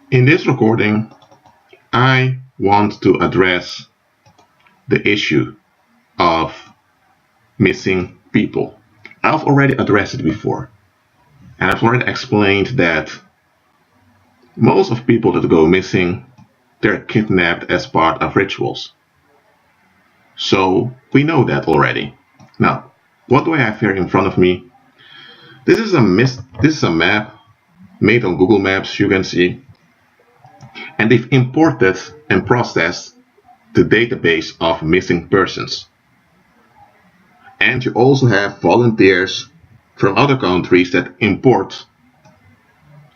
In this recording, I want to address the issue of missing people. I've already addressed it before, and I've already explained that most of people that go missing, they're kidnapped as part of rituals. So we know that already. Now, what do I have here in front of me? This is a map made on Google Maps, you can see, and they've imported and processed the database of missing persons. And you also have volunteers from other countries that import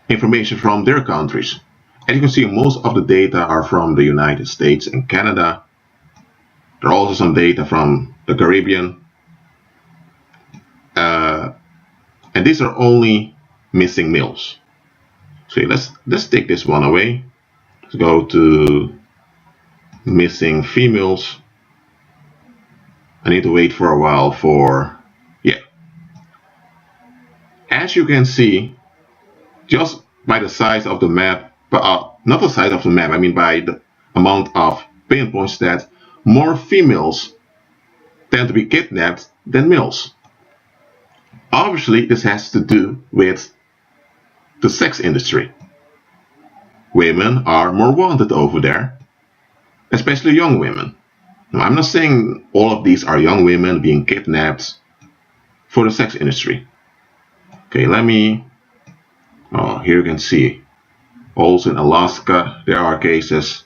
information from their countries. As you can see, most of the data are from the United States and Canada. There are also some data from the Caribbean. And these are only missing males. So let's take this one away. Let's go to missing females. I need to wait for a while for, yeah. As you can see, just by the size of the map, but not the size of the map, I mean by the amount of pinpoints, that more females tend to be kidnapped than males. Obviously, this has to do with the sex industry. Women are more wanted over there, especially young women. Now, I'm not saying all of these are young women being kidnapped for the sex industry. Okay, here you can see, also in Alaska, there are cases.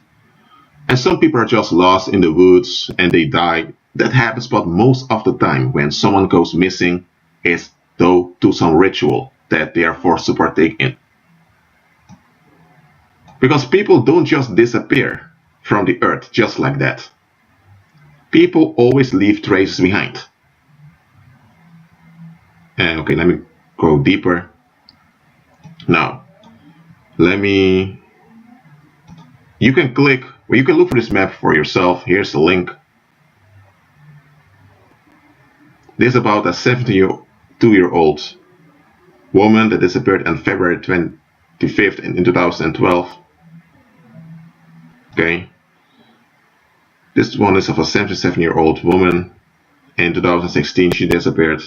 And some people are just lost in the woods and they die. That happens, but most of the time when someone goes missing, it's due to some ritual that they are forced to partake in. Because people don't just disappear from the earth just like that. People always leave traces behind. And okay, let me go deeper. Now, you can look for this map for yourself. Here's the link. This is about a 72-year-old woman that disappeared on February 25th in 2012. Okay. This one is of a 77-year-old woman. In 2016, she disappeared.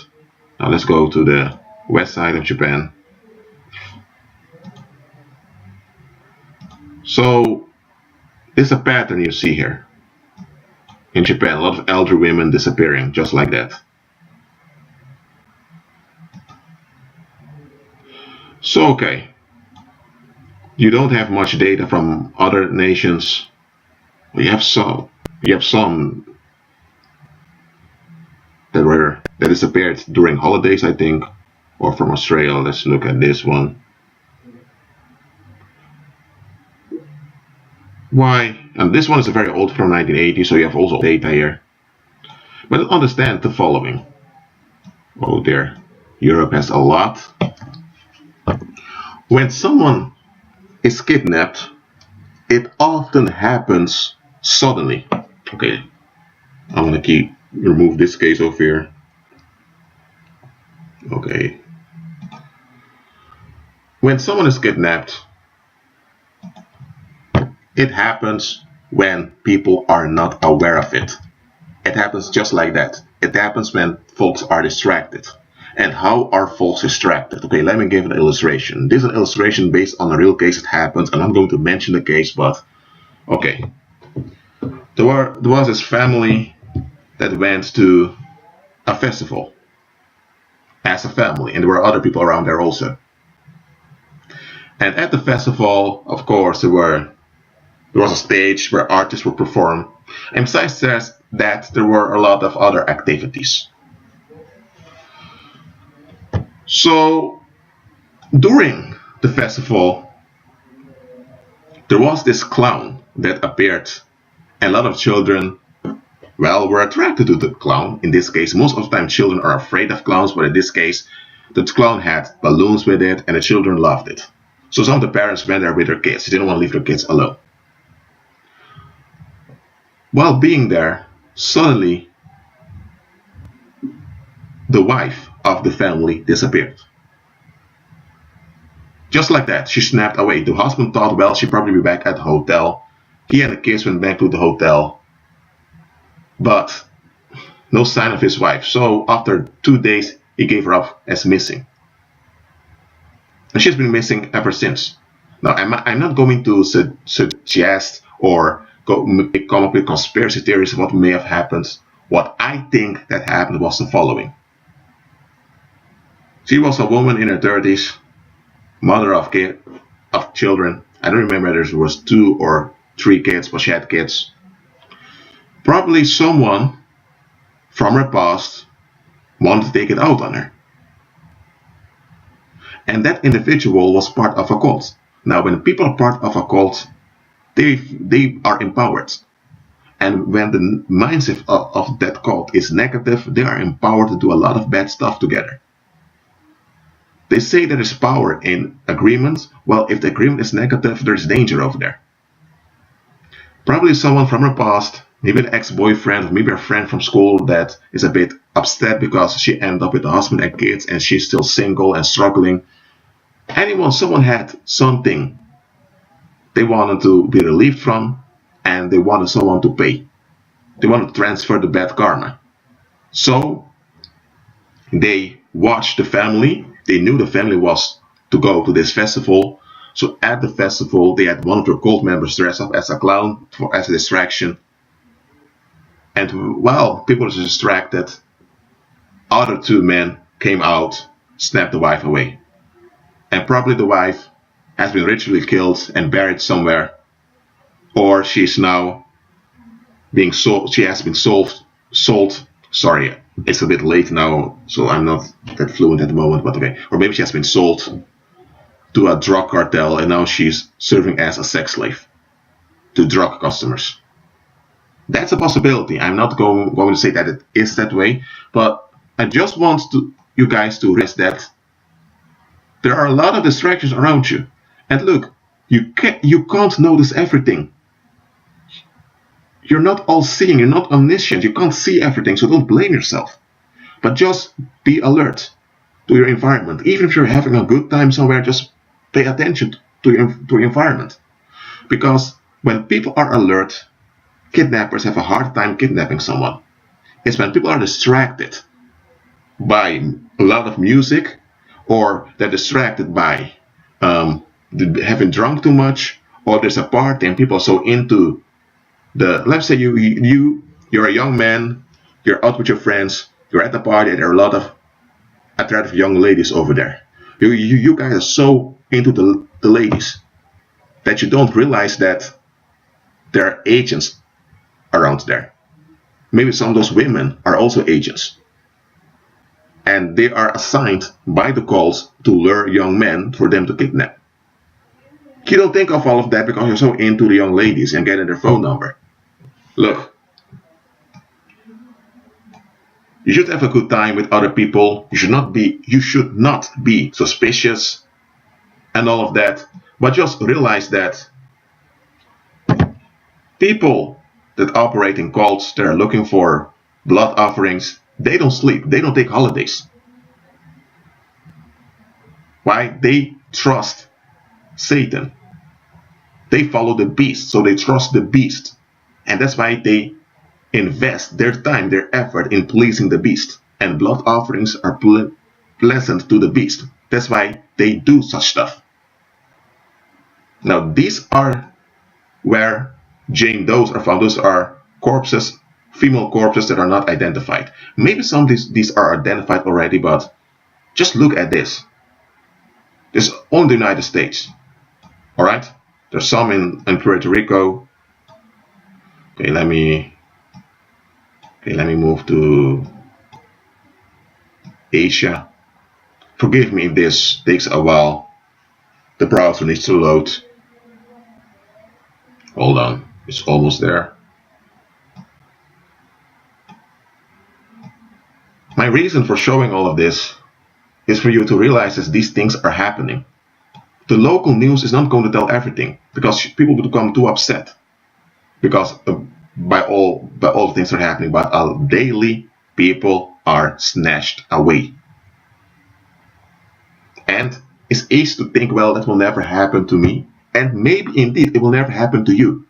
Now let's go to the west side of Japan. So, this is a pattern you see here. In Japan, a lot of elder women disappearing, just like that. So, okay. You don't have much data from other nations. You have some that disappeared during holidays, I think, or from Australia. Let's look at this one. Why? And this one is very old, from 1980, so you have also data here. But understand the following. Oh dear, Europe has a lot. When someone is kidnapped, it often happens suddenly. Okay, I'm gonna remove this case over here. Okay. When someone is kidnapped, it happens when people are not aware of it. It happens just like that. It happens when folks are distracted. And how are folks distracted? Okay, let me give an illustration. This is an illustration based on a real case that happened. I'm not going to mention the case, but okay. There was this family that went to a festival as a family, and there were other people around there also. And at the festival, of course, there was a stage where artists would perform. And besides that, there were a lot of other activities. So, during the festival, there was this clown that appeared, and a lot of children, well, were attracted to the clown. In this case, most of the time children are afraid of clowns, but in this case, the clown had balloons with it, and the children loved it. So some of the parents went there with their kids. They didn't want to leave their kids alone. While being there, suddenly, the wife of the family disappeared. Just like that, she snapped away. The husband thought, well, she'd probably be back at the hotel. He and the kids went back to the hotel, but no sign of his wife. So after 2 days, he gave her up as missing. And she's been missing ever since. Now, I'm not going to suggest or come up with conspiracy theories of what may have happened. What I think that happened was the following. She was a woman in her 30s, mother of children. I don't remember if there was 2 or 3 kids, but she had kids. Probably someone from her past wanted to take it out on her. And that individual was part of a cult. Now, when people are part of a cult, they are empowered. And when the mindset of that cult is negative, they are empowered to do a lot of bad stuff together. They say there is power in agreement. Well, if the agreement is negative, there's danger over there. Probably someone from her past, maybe an ex-boyfriend, maybe a friend from school that is a bit upset because she ended up with a husband and kids and she's still single and struggling. Someone had something they wanted to be relieved from, and they wanted someone to pay. They wanted to transfer the bad karma. So they watched the family. They knew the family was to go to this festival. So at the festival, they had one of their cult members dress up as a clown as a distraction. And while people were distracted, other 2 men came out, snapped the wife away. And probably the wife has been ritually killed and buried somewhere, or she's now being sold. She has been sold. Sorry, it's a bit late now, so I'm not that fluent at the moment, but okay. Or maybe she has been sold to a drug cartel and now she's serving as a sex slave to drug customers. That's a possibility. I'm not going to say that it is that way, but I just want you guys to realize that there are a lot of distractions around you. And look, you can't notice everything. You're not all-seeing, you're not omniscient, you can't see everything, so don't blame yourself. But just be alert to your environment. Even if you're having a good time somewhere, just pay attention to your environment. Because when people are alert, kidnappers have a hard time kidnapping someone. It's when people are distracted by a lot of music, or they're distracted by having drunk too much, or there's a party and people are so into let's say you're a young man, you're out with your friends, you're at the party, and there are a lot of attractive young ladies over there. You guys are so into the ladies that you don't realize that there are agents around there. Maybe some of those women are also agents. And they are assigned by the cults to lure young men for them to kidnap. You don't think of all of that because you're so into the young ladies and getting their phone number. Look, you should have a good time with other people. You should not be suspicious and all of that. But just realize that people that operate in cults, that are looking for blood offerings, they don't sleep. They don't take holidays. Why? They trust Satan. They follow the beast, so they trust the beast. And that's why they invest their time, their effort in pleasing the beast. And blood offerings are pleasant to the beast. That's why they do such stuff. Now, these are where Jane Does are found. Those are corpses, female corpses that are not identified. Maybe some of these are identified already, but just look at this. This is only the United States. Alright? There's some in Puerto Rico. Okay, let me move to Asia. Forgive me if this takes a while. The browser needs to load. Hold on, it's almost there. My reason for showing all of this is for you to realize that these things are happening. The local news is not going to tell everything because people will become too upset because by all the things that are happening, but daily people are snatched away. And It's easy to think, well, that will never happen to me. And maybe indeed it will never happen to you.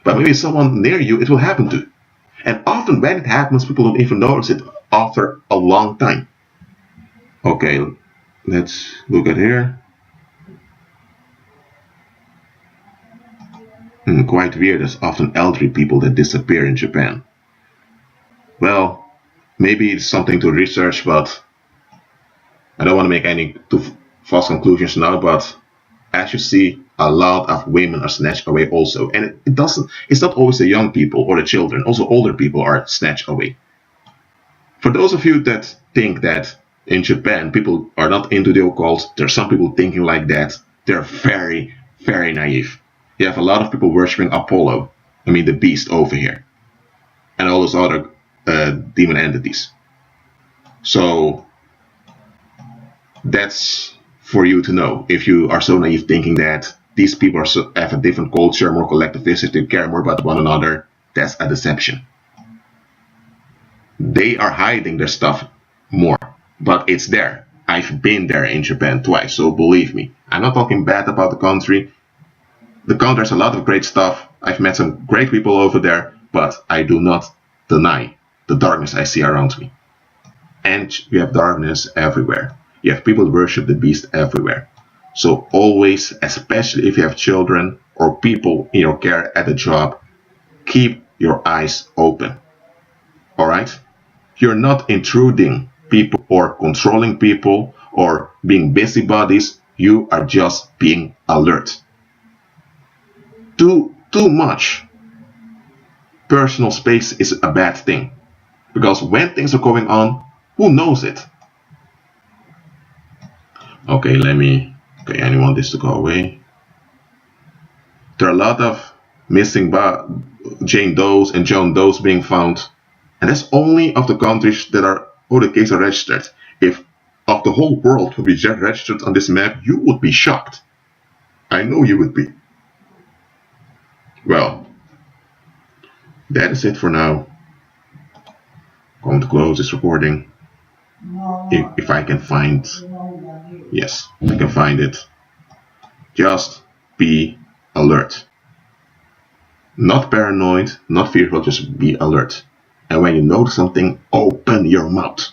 But maybe someone near you, it will happen to. And often when it happens, people don't even notice it after a long time. Okay, let's look at here. Quite weird, there's often elderly people that disappear in Japan. Well, maybe it's something to research, but I don't want to make any too false conclusions now, but as you see, a lot of women are snatched away also. And it's not always the young people or the children, also older people are snatched away. For those of you that think that in Japan people are not into the occult, there are some people thinking like that, they're very, very naive. You have a lot of people worshipping Apollo, I mean the beast over here, and all those other demon entities. So that's for you to know. If you are so naive thinking that these people have a different culture, more collectivistic, they care more about one another, that's a deception. They are hiding their stuff more, but it's there. I've been there in Japan twice, so believe me. I'm not talking bad about the country. The country has a lot of great stuff. I've met some great people over there, but I do not deny the darkness I see around me. And you have darkness everywhere. You have people who worship the beast everywhere. So always, especially if you have children or people in your care at a job, keep your eyes open. Alright? You're not intruding people or controlling people or being busybodies. You are just being alert. Too much personal space is a bad thing. Because when things are going on, who knows it? Okay, I want this to go away. There are a lot of missing Jane Does and John Does being found. And that's only of the countries that are, the cases are registered. If of the whole world would be registered on this map, you would be shocked. I know you would be. Well, that is it for now. I'm going to close this recording. If I can find, yes, I can find it. Just be alert. Not paranoid, not fearful, just be alert. And when you notice something, open your mouth.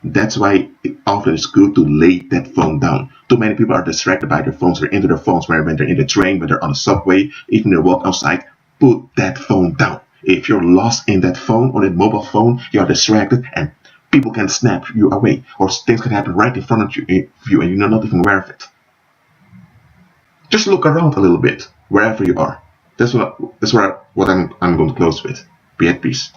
That's why it often is good to lay that phone down. Too many people are distracted by their phones. They're into their phones when they're in the train, when they're on the subway, even when they walk outside. Put that phone down. If you're lost in that phone, on that mobile phone, you're distracted and people can snap you away. Or things can happen right in front of you and you're not even aware of it. Just look around a little bit, wherever you are. That's what I'm going to close with. Be at peace.